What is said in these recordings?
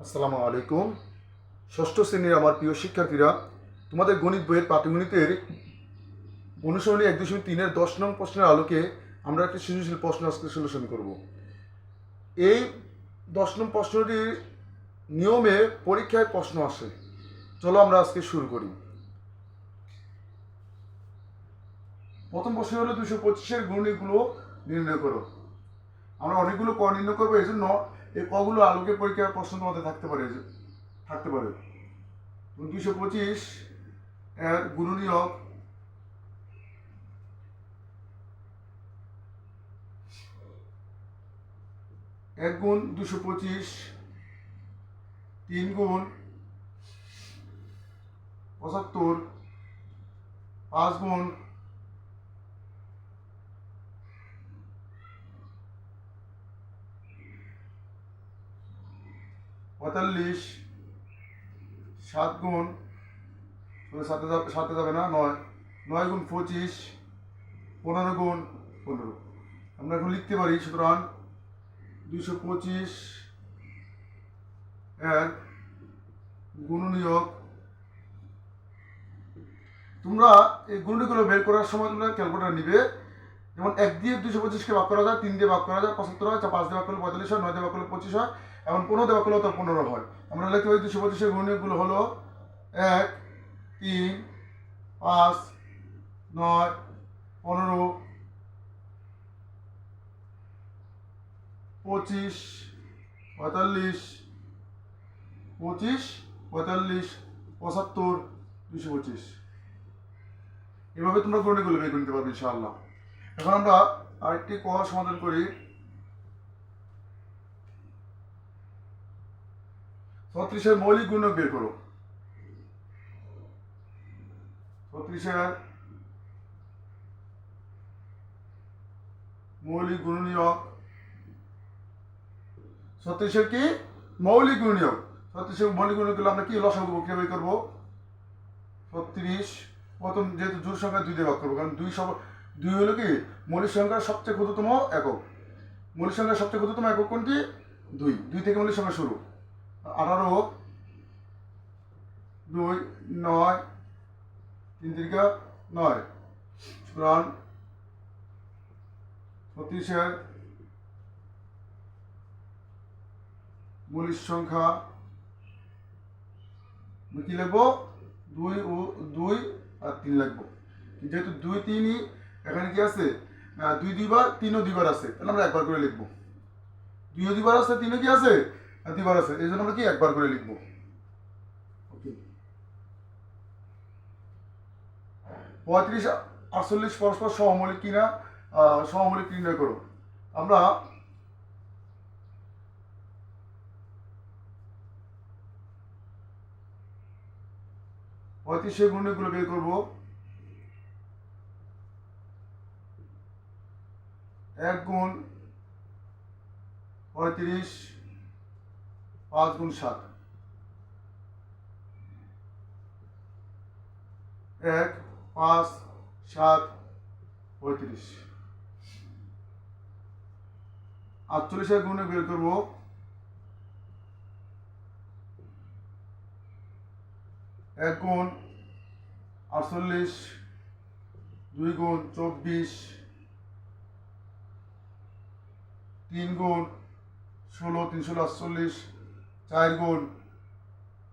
আসসালামু আলাইকুম। ষষ্ঠ শ্রেণীর আমার প্রিয় শিক্ষার্থীরা, তোমাদের গণিত বইয়ের পাটিগণিতের অনুসরণী 1.3-এর 10 নং প্রশ্নের আলোকে আমরা একটি সৃজনশীল প্রশ্ন আজকে সলিউশন করব। এই 10 নং প্রশ্নটির নিয়মে পরীক্ষায় প্রশ্ন আসে। চলো আমরা আজকে শুরু করি। প্রথম প্রশ্ন হলো 225-এর গুণনীয়কগুলো নির্ণয় করো। আমরা অনেকগুলো ক নির্ণয় করবো, এই জন্য এই কগুলো আলোকে পরীক্ষার প্রশ্ন তোমাদের থাকতে পারে। 225 এর গুণনীয়ক 1 গুণ 225, 3 গুণ 75, 5 গুণ 45, 7 গুণ, সাথে যাবে না, 9 গুণ 25, 15 গুণ 15। আমরা এখন লিখতে পারি। সুতরাং 225 এর গুণনীয়ক, তোমরা এই গুণনীয়কগুলো বের করার সময় তোমরা ক্যালকুলেটর নিবে। যেমন 1 দিয়ে 225-কে ভাগ করা যায়, 3 দিয়ে ভাগ করা যায় 75 হয়, 5 দিয়ে ভাগ করলে 45 হয়, 9 দিয়ে ভাগ করলে 25 হয়, এবং 15 দিয়ে ভাগ করলে তো 15 হয়। আমরা লিখতে পারি 225-এর গুণনীয়কগুলো হলো 1, 3, 5, 9, 15, 25, 45, 75, 225। এভাবে তোমরা গুণনীয়কগুলো বের করে নিতে পারবে ইনশাআল্লাহ। এখন আমরা আরেকটি ক সমাধান করি। 36-এর মৌলিক গুণনীয়ক বের করো। 36-এর মৌলিক গুণনীয়ক, 36-এর কি মৌলিক গুণনীয়ক, 36-এর মৌলিক গুণনীয়কগুলো আমরা কি লসাগু কিভাবে বের করবো? 36 প্রথম যেহেতু জোড় সংখ্যা 2 দিয়ে ভাগ করবো, কারণ 2 হলো কি মৌলিক সংখ্যার সবচেয়ে ক্ষুদ্রতম একক। মৌলিক সংখ্যার সবচেয়ে ক্ষুদ্রতম একক কোনটি? 2 থেকে মৌলিক সংখ্যা শুরু। 18, 2, 9, 3 3 9। সুতরাং 36-এর মৌলিক সংখ্যা কি লিখবো? 2 আর 3 লিখবো। যেহেতু 2 3ই এখানে কি আছে, 2 দুইবার, 3ও দুইবার আছে, তাহলে আমরা একবার করে লিখবো। 2ও দুইবার আছে, 3ও কি আছে, দুইবার আছে, এই জন্য আমরা কি একবার করে লিখবো। ওকে। 35 48 পরস্পর সহমৌলিক কিনা, সহমৌলিক নির্ণয় করো। আমরা 35-এর গুণনীয়কগুলো বের করবো। 1 গুণ 35, 5 গুণ 7, 1, 5, 7, 35। 48-এর গুণনীয়ক বের করবো। 1 গুণ 48, 2 গুণ 24, 3 গুণ 16, 3 16 48,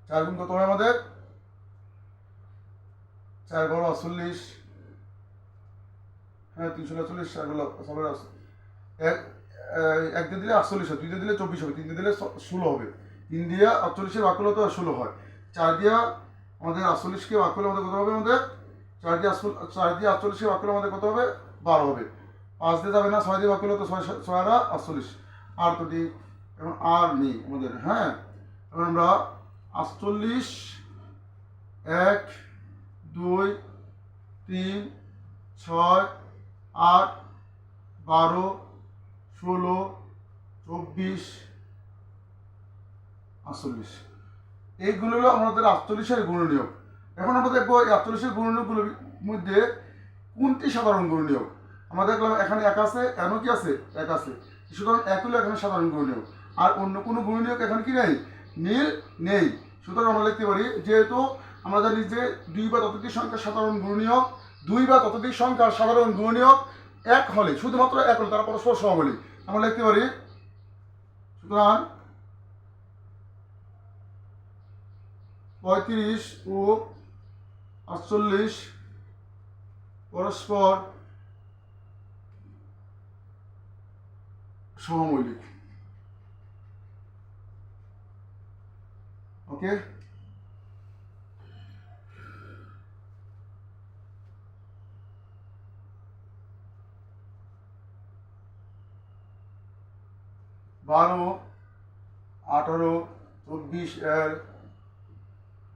4 গুণ কত হয় আমাদের? 4 বড় 48, হ্যাঁ 3 16 48, 4 গুলো সবাই 1 দিয়ে দিলে 48 হয়, 2 দিয়ে দিলে 24 হবে, 3 দিয়ে দিলে 16 হবে। 3 দিয়ে 48-এর ভাগ করলে তো 16 হয়। 4 দিয়ে আমাদের 48-কে ভাগ করলে আমাদের কত হবে? আমাদের 4 দিয়ে 48-কে ভাগ করলে আমাদের কত হবে? 12 হবে। 5 দিয়ে যাবে না, 6 দিয়ে ভাগ করলে তো 6 আর 48, আর তো ঠিক এখন আর নেই আমাদের। হ্যাঁ, এখন আমরা 48, 1, 2, 3, 6, 8, 12, 16, 24, 48, এইগুলো হলো আমাদের 48-এর গুণনীয়ক। এখন আমরা দেখবো এই 48-এর গুণনীয়কগুলোর মধ্যে কোনটি সাধারণ গুণনীয়ক। আমরা দেখলাম এখানে 1 আছে, এখানে কি আছে? 1 আছে। সুতরাং 1 হলো এখানে সাধারণ গুণনীয়ক, আর অন্য কোনো গুণনীয়ক এখানে কি নেই? মিল নেই। সুতরাং আমরা লিখতে পারি যেহেতু আমরা জানি যে 2 বা ততোধিক সংখ্যার সাধারণ গুণনীয়ক 2 বা ততোধিক সংখ্যার সাধারণ গুণনীয়ক 1 হলে, শুধুমাত্র 1 হলে, তারা পরস্পর সহবলি। আমরা লিখতে পারি সুতরাং 35 ও 48 পরস্পর সহমৌলিক। ওকে, 12, 18, 24 এর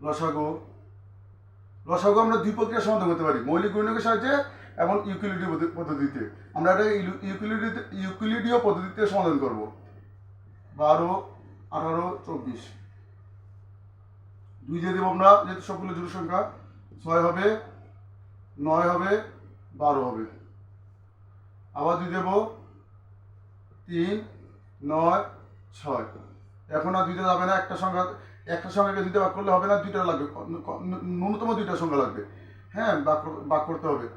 লসাগু আমরা দুই প্রক্রিয়া সমাধান করতে পারি, মৌলিক গুণনীয়কের সাহায্যে এবং ইউক্লিডীয় পদ্ধতিতে। আমরা এটা ইউক্লিডীয় পদ্ধতিতে সমাধান করব। 12, 18, 24 2 দিয়ে দেবো আমরা, যেহেতু সবগুলো জোড় সংখ্যা। 6 হবে, 9 হবে, 12 হবে। আবার 2 দেবো, 3, 9, 6। এখন আর 2টা যাবে না, একটা সংখ্যাকে 2টা ভাগ করলে হবে না, 2টা লাগবে, ন্যূনতম 2টা সংখ্যা লাগবে। হ্যাঁ, ভাগ করতে হবে।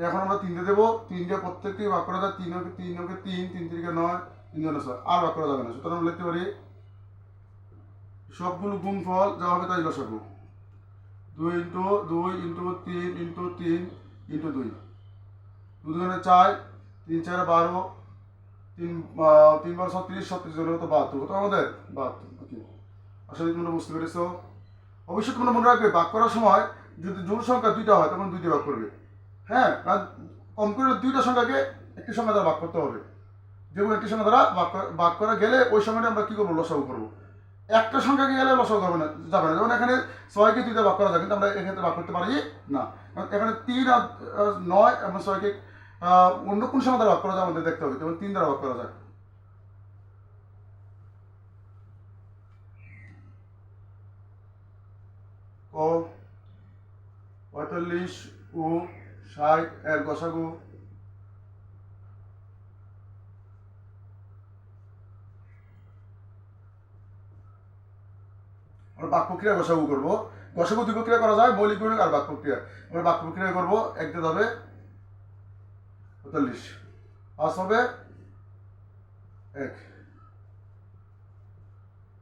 এখন আমরা 3 দিয়ে দেবো, 3 দিয়ে প্রত্যেকটি ভাগ করা যায়। 3 হোকে 3, 3 3 9, 3 9 6, আর ভাগ করা যাবে না। সুতরাং আমরা লিখতে পারি সবগুলো গুণফল যা হবে তাই লসাগু। 2 ইন্টু 2 ইন্টু 3 ইন্টু 3 ইন্টু 2, 2 2 4, 3 4 12, 3 3 12 36, 36 জনের মতো 72, কত আমাদের 72। ওকে, আশা করি তোমরা বুঝতে পেরেছো। অবশ্যই তোমরা মনে রাখবে, ভাগ করার সময় যদি জোড় সংখ্যা 2টা হয় তখন 2 দিয়ে ভাগ করবে। হ্যাঁ, কারণ কম করে 2টা সংখ্যাকে একটি সংখ্যা দ্বারা ভাগ করতে হবে। যেমন একটি সংখ্যা দ্বারা ভাগ করা গেলে ওই সময়টা আমরা কী করবো, লসাগু করবো। একটা সংখ্যাকে গেলে লসাগু করবে না, যাবে না। যেমন এখানে 6কে 2 দিয়ে ভাগ করা যায়, কিন্তু আমরা এক্ষেত্রে ভাগ করতে পারি না। এখানে 3 আর 9 এবং 6কে অন্য কোন সংখ্যা দ্বারা ভাগ করা যায় আমাদের দেখতে হবে। যেমন 3 দ্বারা ভাগ করা যায়। ও 45 ও 60 এর লসাগু আমরা বাক প্রক্রিয়া গসাগু করবো। গসাগু 2 প্রক্রিয়া করা যায়, মৌলিক গুণনীয়ক আর বাক প্রক্রিয়া। আমরা বাক প্রক্রিয়া করবো। 1 দিয়ে যাবে 45, 5 হবে 1।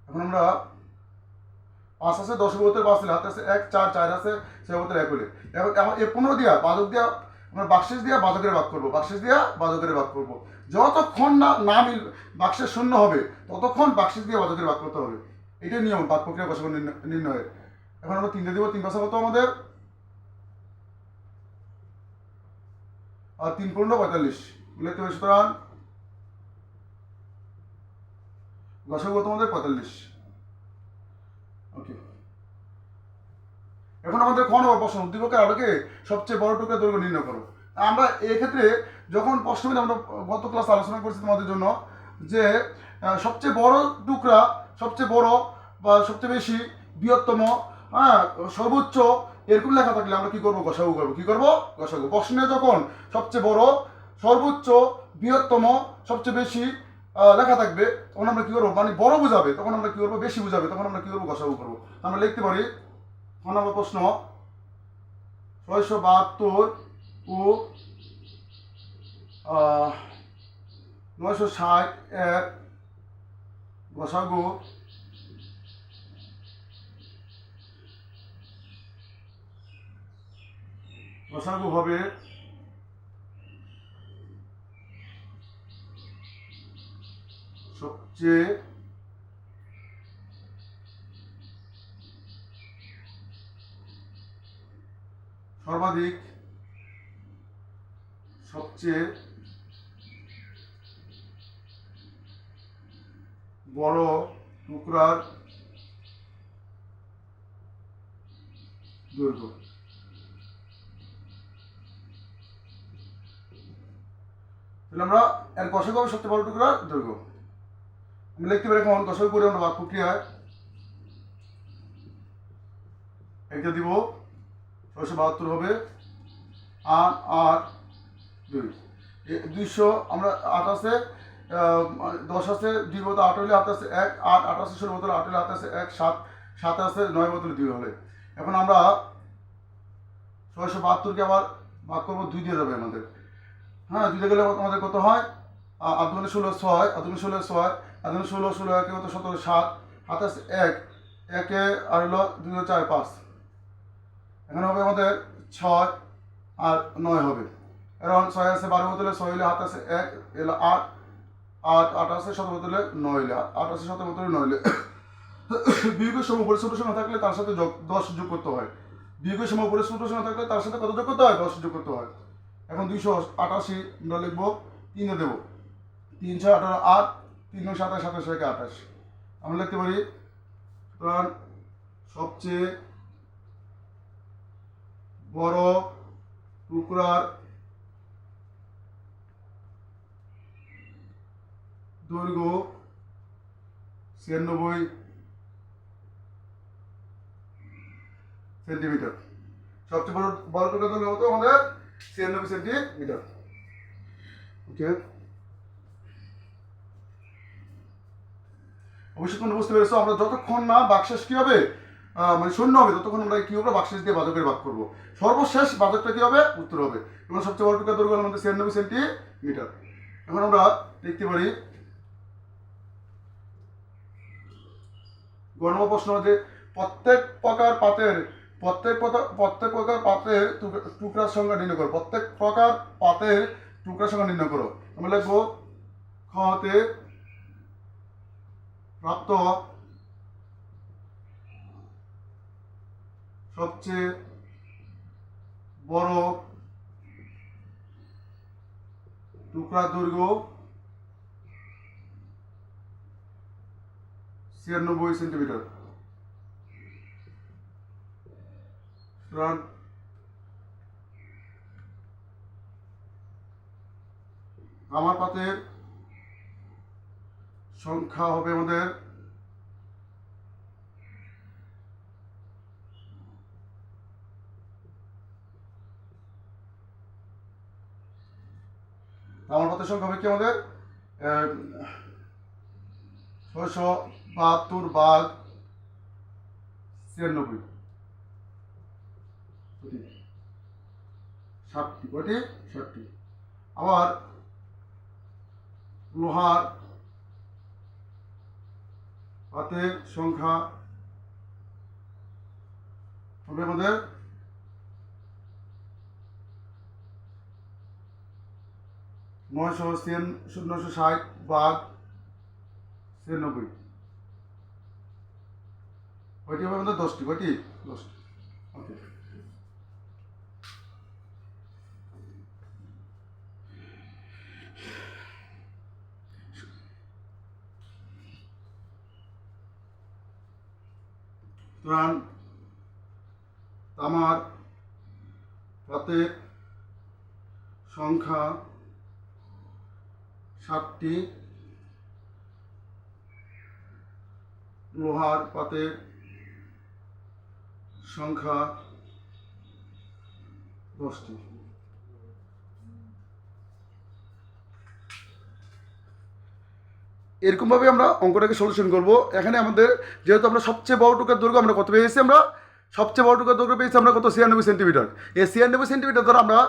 এখন আমরা 5 আছে, 10 বলতে 5 দিলে হাতে আছে 1, 4 4 আছে, 6 বলতে 1 হলে। এখন এই 15 দিয়া বাজক দিয়া আমরা বাক্সেস দিয়া বাজকের ভাগ করবো, বাক্সেস দিয়া বাজকের ভাগ করবো। যতক্ষণ না মিল বাক্সের শূন্য হবে ততক্ষণ বাক্সেস দিয়ে বাজকের ভাগ করতে হবে। এটাই নিয়ম বাক প্রক্রিয়া গসাগু নির্ণয়ের। এখন আমরা 3 দিয়ে দিব, 3 পাশা কত আমাদের, আর 3 15 45 লিখতে হবে। সুতরাং গসাগু তোমাদের 45। ওকে, এখন আমাদের খ নম্বর প্রশ্ন, উদ্দীপকের আলোকে সবচেয়ে বড় টুকরা দৈর্ঘ্য নির্ণয় করো। আমরা এক্ষেত্রে যখন প্রশ্নগুলো আমরা গত ক্লাসে আলোচনা করেছি তোমাদের জন্য, যে সবচেয়ে বড় টুকরা, সবচেয়ে বড় বা সবচেয়ে বেশি, বৃহত্তম, হ্যাঁ, সর্বোচ্চ, এরকম লেখা থাকলে আমরা কি করবো, গসাগু করবো। কি করবো, গসাগু। প্রশ্নে যখন সবচেয়ে বড়, সর্বোচ্চ, বৃহত্তম, সবচেয়ে বেশি লেখা থাকবে তখন আমরা কি করবো, মানে বড় বুঝাবে তখন আমরা কি করবো, বেশি বুঝাবে তখন আমরা কি করবো, গসাগু করবো। আমরা লিখতে পারি নম্বর প্রশ্ন, 672 ও 960 এর গসাগু হবে সবচেয়ে সর্বাধিক, সবচেয়ে বড় টুকরার দৈর্ঘ্য। তাহলে আমরা এর গসাগু হবে সবচেয়ে বড় টুকরার দৈর্ঘ্য। আমি লিখতে পারি এখন গসাগু করে আমরা বাক প্রক্রিয়ায় একটা দিব, 672 হবে 8 8 2, 200, আমরা 8 আছে, 10 আছে 2 বোতল, 8 হলে হাতে আছে 1, 8 8 আছে 16 বোতল, 8 হলে হাতে আছে 1, 7 7 আছে 9 বোতল 2 হলে। এখন আমরা 672কে আবার ভাগ করবো 2 দিয়ে যাবে আমাদের। হ্যাঁ, 2 দিয়ে গেলে আমাদের কত হয়? 8 দুগুণে 16 6, 8 দুগুণে 16 6, 8 দুগুণে 16 16 একে কত 17 7, হাতে আছে 1, 1 আর হলো 2 4 5। এখানে হবে আমাদের 6 আর 9 হবে। এখন 6 আছে 12 বোতলে, 6 হলে হাতে আছে 1, এলো 8 8 8 আছে 17 বোতলে 9 হলে, 8 আছে 17 বোতলে 9 হলে। বিয়োগের সময় উপরে ছোট সংখ্যা থাকলে তার সাথে 10 যোগ করতে হয়। বিয়োগের সময় উপরে ছোট সংখ্যা থাকলে তার সাথে কত যোগ করতে হয়? 10 যোগ করতে হয়। এখন 288 আমরা লিখবো, 3 দেবো, 3 6 18 8, 3 9 27 27 একে 28। আমরা লিখতে পারি সুতরাং সবচেয়ে বড় টুকরার দৈর্ঘ্য 96 সেন্টিমিটার। সবচেয়ে বড় টুকরার দৈর্ঘ্য হতো আমাদের 96 সেন্টিমিটার। ওকে, অবশ্যই তোমরা বুঝতে পেরেছো। আমরা যতক্ষণ না বাকশেষ কি হবে, মানে শূন্য হবে, ততক্ষণ আমরা কি হবে? বাকশেষ দিয়ে বাজকের ভাগ করবো। সর্বশেষ বাজকটা কি হবে? উত্তর হবে। এবং সবচেয়ে বড় টুকরার দৈর্ঘ্য আমাদের 96 সেন্টিমিটার। এখন আমরা দেখতে পারি গণম প্রশ্ন যে প্রত্যেক প্রকার পাতের টুকরার সংখ্যা নির্ণয় করো। প্রত্যেক প্রকার পাতের টুকরার সংখ্যা নির্ণয় করো। আমরা লিখবো খ হতে প্রাপ্ত সবচেয়ে বড় টুকরার দৈর্ঘ্য 96 সেন্টিমিটার। আমার পাতের সংখ্যা হবে আমাদের আমার পাতের সংখ্যা হবে কি আমাদের 672 ভাগ 96, 60 কয়টি? 60। আবার লোহার পাতের সংখ্যা হবে আমাদের 960 ভাগ 96, কয়টি হবে আমাদের? 10টি। কয়টি? 10টি। ওকে, সুতরাং তামার পাতের সংখ্যা 60টি, লোহার পাতের সংখ্যা 10টি। এরকমভাবে আমরা অঙ্কটাকে সলিউশন করব। এখানে আমাদের যেহেতু আমরা সবচেয়ে বড় টুকরার দৈর্ঘ্য আমরা কত পেয়েছি? আমরা সবচেয়ে বড় টুকরার দৈর্ঘ্য পেয়েছি আমরা কত? 96 সেন্টিমিটার। এই 96 সেন্টিমিটার ধরে আমরা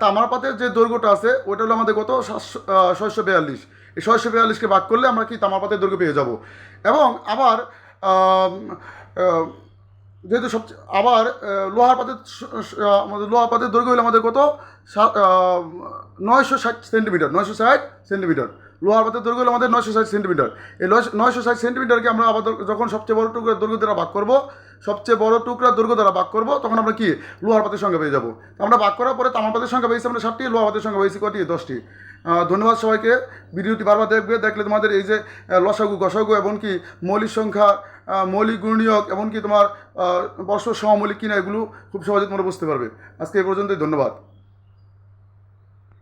তামার পাতের যে দৈর্ঘ্যটা আছে ওটা হলো আমাদের কত? 642। এই 642কে ভাগ করলে আমরা কি তামার পাতের দৈর্ঘ্য পেয়ে যাব। এবং আবার যেহেতু সবচেয়ে আবার লোহার পাতের দৈর্ঘ্য হলো আমাদের কত? 960 সেন্টিমিটার। 960 সেন্টিমিটার লোহার পাতের দৈর্ঘ্য হলো আমাদের 960 সেন্টিমিটার। এই 960 সেন্টিমিটারকে আমরা আবার যখন সবচেয়ে বড় টুকরার দৈর্ঘ্য দ্বারা ভাগ করবো, সবচেয়ে বড় টুকরার দৈর্ঘ্য দ্বারা ভাগ করবো, তখন আমরা কি লোহার পাতের সংখ্যা পেয়ে যাবো। আমরা ভাগ করার পরে তামার পাতের সংখ্যা পেয়েছি আমরা 60টি, লোহার পাতের সংখ্যা পেয়েছি কটি? 10টি। ধন্যবাদ সবাইকে। ভিডিওটি বারবার দেখলে তোমাদের এই যে লসাগু গসাগু এমনকি মৌলিক সংখ্যা, মৌলিক গুণনীয়ক, এমনকি তোমার পরস্পর সমমৌলিক কিনা, এগুলো খুব সহজে তোমরা বুঝতে পারবে। আজকে এই পর্যন্তই। ধন্যবাদ।